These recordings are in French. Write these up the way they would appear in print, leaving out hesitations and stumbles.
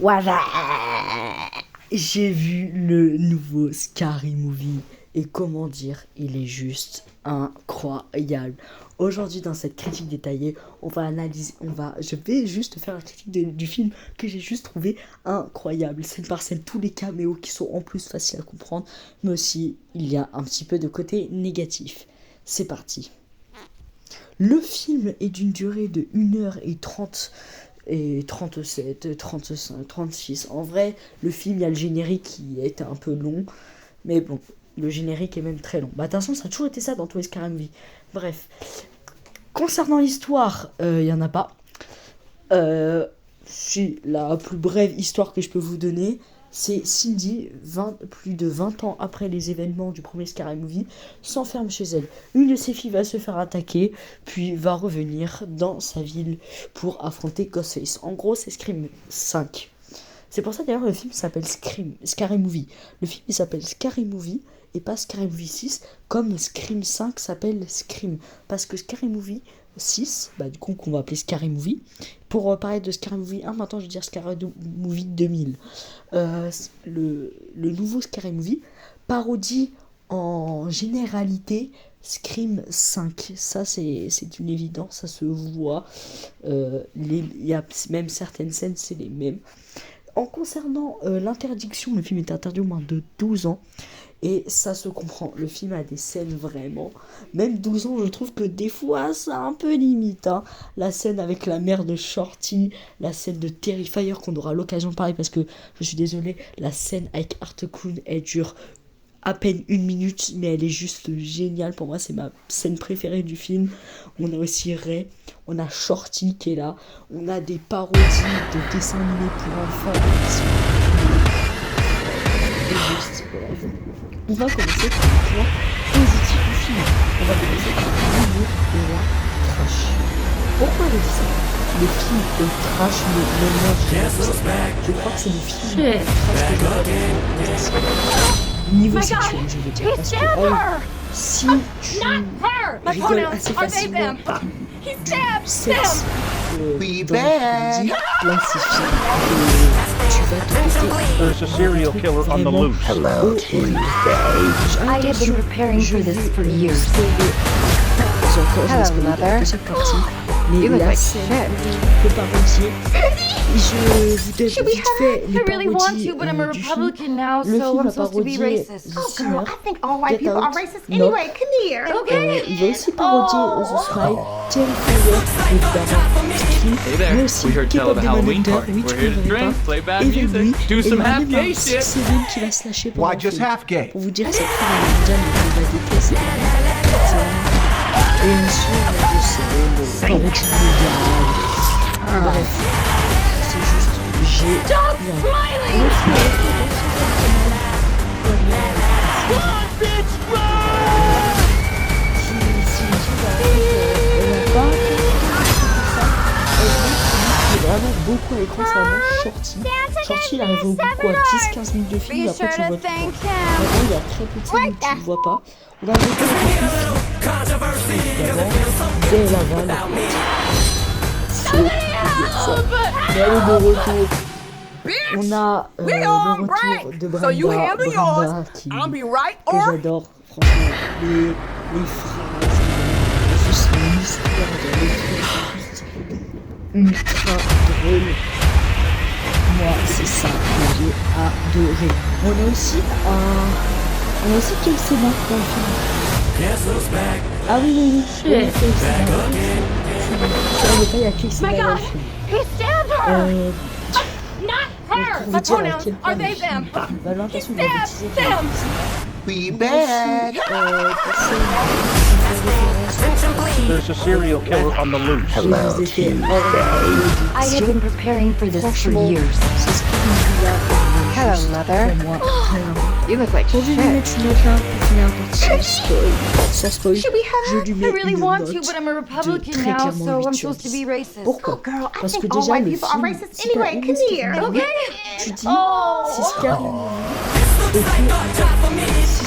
Voilà. J'ai vu le nouveau Scary Movie et comment dire, il est juste incroyable. Aujourd'hui, dans cette critique détaillée, je vais juste faire la critique du film que j'ai juste trouvé incroyable. Scène par scène, tous les caméos qui sont en plus faciles à comprendre, mais aussi il y a un petit peu de côté négatif. C'est parti. Le film est d'une durée de 1h30 et 37, 35, 36. En vrai, le film, il y a le générique qui est un peu long, mais bon, le générique est même très long. Bah, de toute façon, ça a toujours été ça dans tous les Scary Movie. Bref. Concernant l'histoire, il n'y en a pas. Si la plus brève histoire que je peux vous donner, c'est Cindy, plus de 20 ans après les événements du premier Scary Movie, s'enferme chez elle. Une de ses filles va se faire attaquer, puis va revenir dans sa ville pour affronter Ghostface. En gros, c'est Scream 5. C'est pour ça d'ailleurs le film s'appelle Scary Movie. Le film il s'appelle Scary Movie et pas Scary Movie 6, comme Scream 5 s'appelle Scream. Parce que Scary Movie 6, du coup qu'on va appeler Scary Movie. Pour parler de Scary Movie 1, maintenant je vais dire Scary Movie 2000. Le nouveau Scary Movie parodie en généralité Scream 5. Ça c'est une évidence, ça se voit. Il y a même certaines scènes, c'est les mêmes. En concernant l'interdiction, le film est interdit au moins de 12 ans. Et ça se comprend. Le film a des scènes vraiment. Même 12 ans, je trouve que des fois, c'est un peu limite. Hein. La scène avec la mère de Shorty, la scène de Terrifier, qu'on aura l'occasion de parler parce que je suis désolé, la scène avec Hartkoon, elle dure à peine 1 minute, mais elle est juste géniale. Pour moi, c'est ma scène préférée du film. On a aussi Ray, on a Shorty qui est là, on a des parodies de dessins animés pour enfants. On va commencer par le point positif du film. On va commencer par l'humour et la trash. Pourquoi je dis ça? Le film est trash, mais moi je crois que c'est le film le plus trash que j'ai niveau sexuel, je veux dire. Parce que si tu rigoles assez facilement du sexe dans l'après-midi, là c'est fini. Tu vas te péter. There's a serial killer on the loose. Hello, Tuesday. I have been preparing for this for years. Hello, Mother. Mais la scène peut parodier. Je vous donne vite fait les parodies du film. Le film a parodié The Sinner, Get Out, Knock. Il va aussi parodier The Smile, Terrifier, évidemment, Scream, mais aussi Keep Up the Monitor, Witch Colorita, Even Me, et il y aura même un Six Seven qui va se lâcher pendant le film. Pour vous dire que cette film est mondiale, mais il va détester. Et une chose de parodie mondiale. Bref, c'est juste génial. Le film vraiment beaucoup à l'écran, c'est vraiment Shorty. Shorty, il arrive au bout quoi, 10-15 minutes de film, et après tu le vois tout. Vraiment, il y a très peu de scènes où tu le vois pas. On a un peu de film, évidemment, dès la balle. C'est ça. Mais allez, de retour. On a le retour de Brenda qui, que j'adore, franchement, les phrases, juste l'histoire de l'écriture. Ultra drôle. Moi, c'est ça que j'ai adoré. On a aussi Kelsey Bank dans le film. Ah oui. Il y a Kelsey Bank. Il y a Kelsey Bank dans le film. Pour vous dire à quel point le film va l'intention de bêtiser. We bet. There's a serial killer on the loose. Hello, Tuesday. I have been preparing for this for years. Hello, Mother. You look like shit. Ça spoil. Je lui mets une note de très clairement 8 sur 10. Pourquoi? Parce que déjà le film, c'est pas une histoire. Tu dis, c'est Scary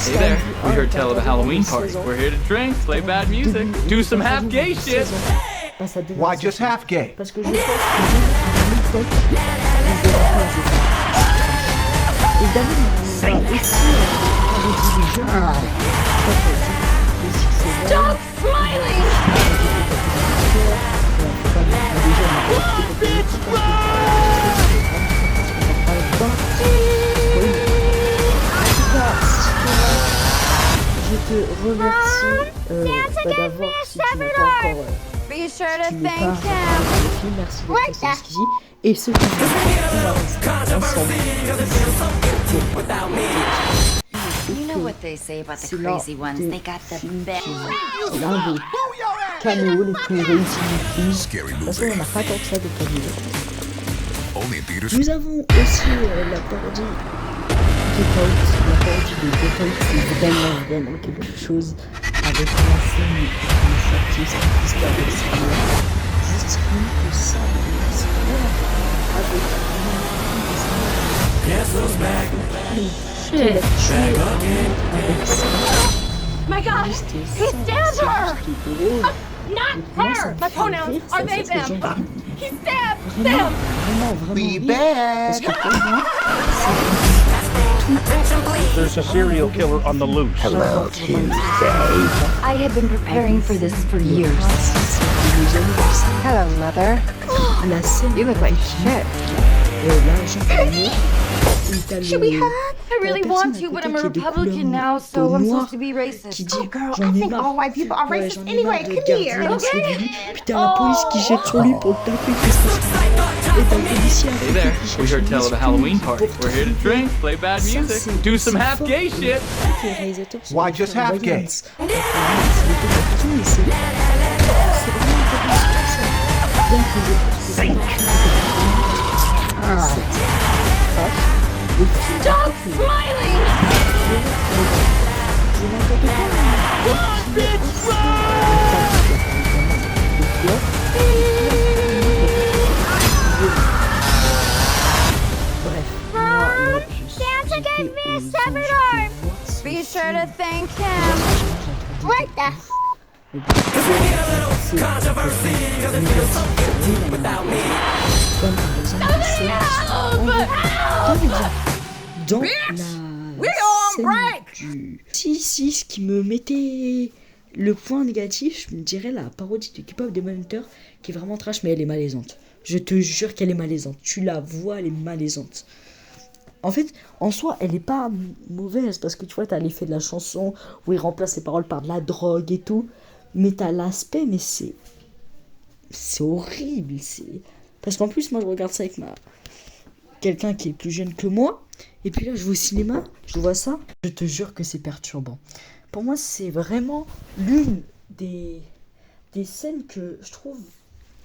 Hey there, we heard tell of a Halloween party. We're here to drink, play bad music, do some half gay shit. Why just half gay? Parce que je pense que évidemment, on va aussi parodier les jeux. Stop smiling! Je te remercie d'avoir, si tu n'as pas encore Be sure to tu n'es pas thank him. le film, merci d'être resté jusqu'ici. Et ceux qui nous on va rester ensemble. You know what they say about the C'est l'un crazy ones. des They got the films best. c'est l'un des caméos les plus réussis du film. De toute façon, on n'a pas tant que ça de caméos. Nous avons aussi la parodie Get Out. La parodie de Get Out, c'est vraiment quelque chose avec la scène qui est sortie, cette histoire de cinéma. Juste rien que ça, l'histoire avec Shit. avec ça. My God! Juste He ça, stabbed c'est her! juste drôle. Not Et moi, ça her! me My fait pronouns rire, are ça, they, parce que them. j'en- He stabbed Vraiment, them! rire, parce que pour moi, There's a serial killer on the loose. I have been preparing for this for years. Hello, Mother. la scène You look like shit. l'argent d'amour, Should we hug? I really want to, but I'm a Republican now, so I'm supposed to be racist. qui dit Oh, girl, j'en I ai think marre. all white people are Ouais, racist j'en ai anyway. marre de Come garder here. la Okay. de lui. Puis t'as la police qui jette sur lui pour le taper, qu'est-ce que c'est? Et t'as le policier à Hey côté there, qui we cherche heard une tell of a excuse Halloween party. pour We're here to trouver. drink, play bad Ça, music, c'est- do some c'est half fort. gay shit. Les réalisateurs sont Why des just frères half gay? Wayans. C'est des cartoons, et c'est vraiment intéressant, ça. Bien que je pense que c'est pas Stop smiling! Bref, moi, Santa gave me a severed arm. Be sure to thank him. What the? Dans la scène du... Si, ce qui me mettait le point négatif, je me dirais la parodie de Keep Up Demon Hunter, qui est vraiment trash, mais elle est malaisante. Je te jure qu'elle est malaisante. Tu la vois, elle est malaisante. En fait, en soi, elle est pas mauvaise, parce que tu vois, t'as l'effet de la chanson, où il remplace les paroles par de la drogue et tout. Mais t'as l'aspect, mais c'est horrible. Parce qu'en plus, moi, je regarde ça avec quelqu'un qui est plus jeune que moi. Et puis là, je vais au cinéma, je vois ça. Je te jure que c'est perturbant. Pour moi, c'est vraiment l'une des scènes que je trouve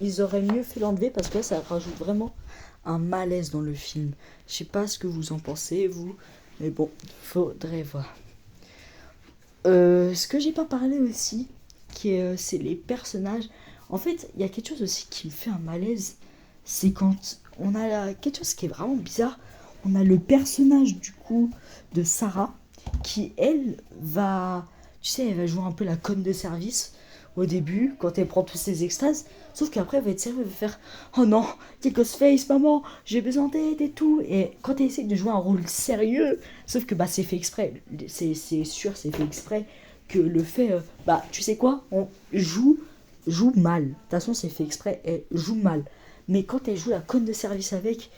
ils auraient mieux fait l'enlever, parce que là, ça rajoute vraiment un malaise dans le film. Je sais pas ce que vous en pensez, vous. Mais bon, faudrait voir. Ce que j'ai pas parlé aussi, c'est les personnages. En fait, il y a quelque chose aussi qui me fait un malaise. C'est quand on a quelque chose qui est vraiment bizarre. On a le personnage du coup de Sarah qui, elle, va... Tu sais, elle va jouer un peu la conne de service au début, quand elle prend tous ses extases. Sauf qu'après, elle va être sérieuse, elle va faire « Oh non, t'es Ghostface, maman, j'ai besoin d'aide et tout ». Et quand elle essaie de jouer un rôle sérieux, sauf que c'est fait exprès, c'est sûr, c'est fait exprès, que le fait, tu sais quoi, on joue mal. De toute façon, c'est fait exprès, elle joue mal. Mais quand elle joue la conne de service avec,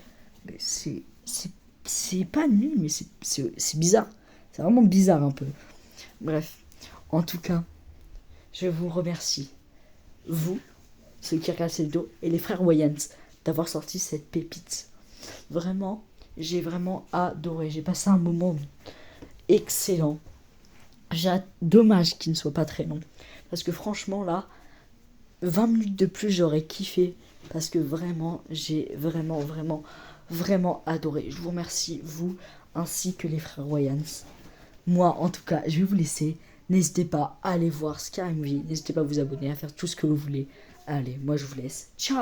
c'est pas nul, mais c'est bizarre. C'est vraiment bizarre un peu. Bref, en tout cas, je vous remercie, vous, ceux qui regardent cette vidéo, et les frères Wayans, d'avoir sorti cette pépite. Vraiment, j'ai vraiment adoré. J'ai passé un moment excellent. Dommage qu'il ne soit pas très long. Parce que franchement, là, 20 minutes de plus, j'aurais kiffé. Parce que vraiment, j'ai vraiment adoré. Je vous remercie, vous, ainsi que les frères Wayans. Moi, en tout cas, je vais vous laisser. N'hésitez pas à aller voir Scary Movie. N'hésitez pas à vous abonner, à faire tout ce que vous voulez. Allez, moi je vous laisse. Ciao!